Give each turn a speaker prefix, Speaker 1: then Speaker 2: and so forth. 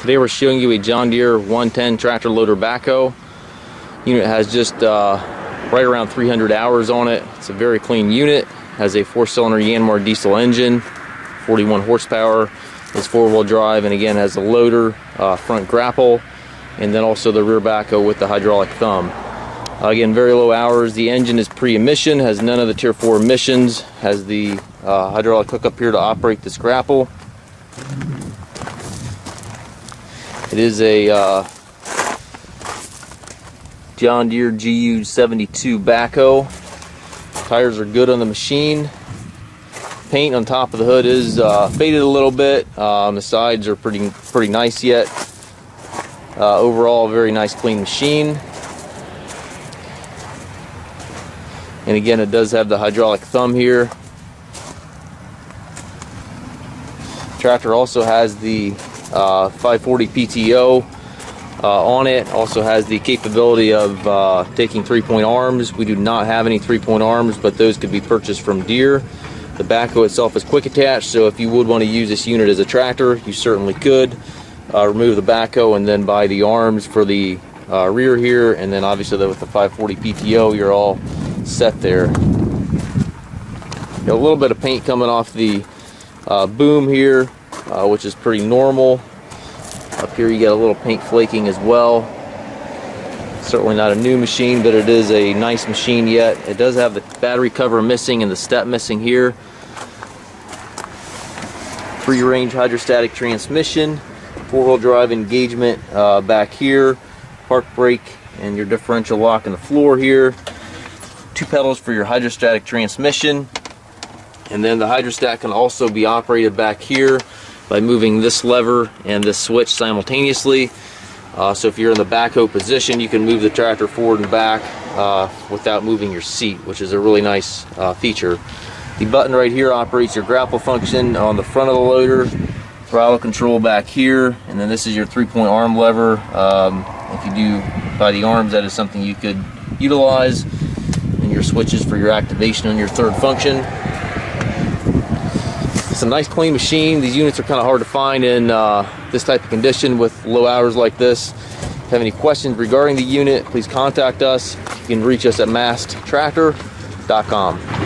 Speaker 1: Today we're showing you a John Deere 110 tractor loader backhoe. Unit has just right around 300 hours on it. It's a very clean unit. Has a 4-cylinder Yanmar diesel engine, 41 horsepower. It's 4-wheel drive, and again has a loader, front grapple, and then also the rear backhoe with the hydraulic thumb. Again, very low hours. The engine is pre-emission, has none of the Tier 4 emissions, has the hydraulic hookup here to operate this grapple. It is a John Deere GU72 backhoe. Tires are good on the machine. Paint on top of the hood is faded a little bit. The sides are pretty nice yet. Overall, a very nice clean machine. And again, it does have the hydraulic thumb here. Tractor also has the 540 PTO on it. Also has the capability of taking 3-point arms. We do not have any 3-point arms, but those could be purchased from Deere. The backhoe itself is quick attach, so if you would want to use this unit as a tractor, you certainly could. Remove the backhoe and then buy the arms for the rear here, and then obviously with the 540 PTO, you're all set there. Got a little bit of paint coming off the boom here, which is pretty normal. Up here you get a little paint flaking as well. Certainly not a new machine, but it is a nice machine yet. It does have the battery cover missing and the step missing here. Free-range hydrostatic transmission, 4-wheel drive engagement back here, park brake, and your differential lock in the floor here. 2 pedals for your hydrostatic transmission, and then the hydrostat can also be operated back here by moving this lever and this switch simultaneously. So if you're in the backhoe position, you can move the tractor forward and back without moving your seat, which is a really nice feature. The button right here operates your grapple function on the front of the loader, throttle control back here, and then this is your 3-point arm lever. If you do by the arms, that is something you could utilize. And your switches for your activation on your third function. It's a nice clean machine. These units are kind of hard to find in this type of condition with low hours like this. If you have any questions regarding the unit, please contact us. You can reach us at maskedtractor.com.